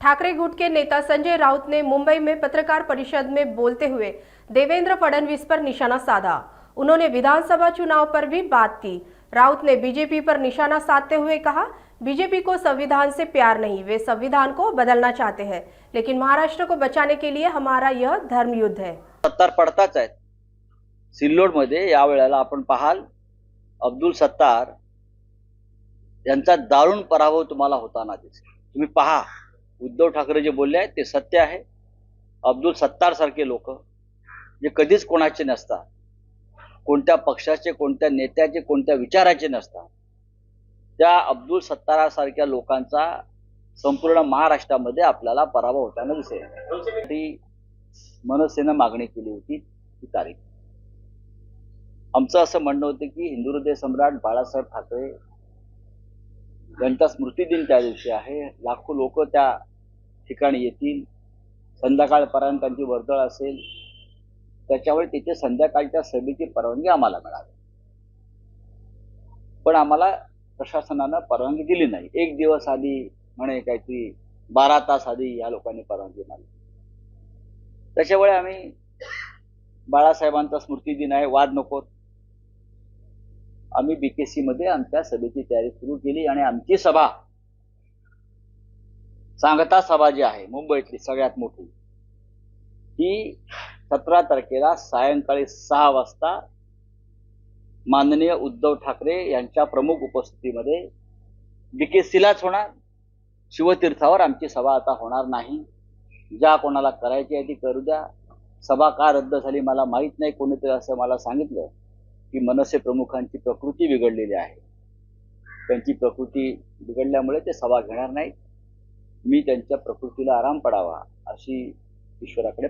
ठाकरे गुट के नेता संजय राउत ने मुंबई में पत्रकार परिषद में बोलते हुए देवेंद्र फडणवीस पर निशाना साधा। उन्होंने विधानसभा चुनाव पर भी बात की। राउत ने बीजेपी पर निशाना साधते हुए कहा, बीजेपी को संविधान से प्यार नहीं, वे संविधान को बदलना चाहते हैं, लेकिन महाराष्ट्र को बचाने के लिए हमारा यह धर्मयुद्ध है। सत्तार पडताच आहेत। सिल्लोडमध्ये या वेळेला आपण पाहाल अब्दुल सत्तार यांचा दारुण पराभव तुम्हाला होताना दिसेल। तुम्ही पहा, उद्धव ठाकरे जे बोलले आहेत ते सत्य आहे। अब्दुल सत्तार सारखे लोक जे कधीच कोणाचे नसतात, कोणत्या पक्षाचे, कोणत्या नेत्याचे, कोणत्या विचाराचे नसतात, त्या अब्दुल सत्तारासारख्या लोकांचा संपूर्ण महाराष्ट्रामध्ये आपल्याला पराभव होताना दिसेल। ती मनसेने मागणी केली होती ती तारीख। आमचं असं म्हणणं होतं की हिंदू हृदय सम्राट बाळासाहेब ठाकरे यांचा स्मृतिदिन त्या दिवशी आहे। लाखो लोक त्या ठिकाणी येतील, संध्याकाळपर्यंत त्यांची वर्दळ असेल, त्याच्यामुळे तिथे संध्याकाळच्या सभेची परवानगी आम्हाला मिळाली, पण आम्हाला प्रशासनानं परवानगी दिली नाही। एक दिवस आधी म्हणे काहीतरी 12 तास आधी या लोकांनी परवानगी मागली। त्याच्यामुळे आम्ही बाळासाहेबांचा स्मृतिदिन आहे, वाद नको, आम्ही बीकेसी मध्ये आमच्या सभेची तयारी सुरू केली आणि आमची सभा सांगता सभा जी आहे मुंबईतली सगळ्यात मोठी, ही 17 तारखेला सायंकाळी 6 वाजता माननीय उद्धव ठाकरे यांच्या प्रमुख उपस्थितीमध्ये बीकेसीलाच होणार। शिवतीर्थावर आमची सभा आता होणार नाही। ज्या कोणाला करायची आहे ती करू द्या। सभा का रद्द झाली मला माहित नाही। कोणीतरी असं मला सांगितलं की मनसे प्रमुखांची प्रकृती बिघडलेली आहे, त्यांची प्रकृती बिघडल्यामुळे ते सभा घेणार नाहीत। मी त्यांच्या प्रकृतीला आराम पडावा अशी ईश्वराकडे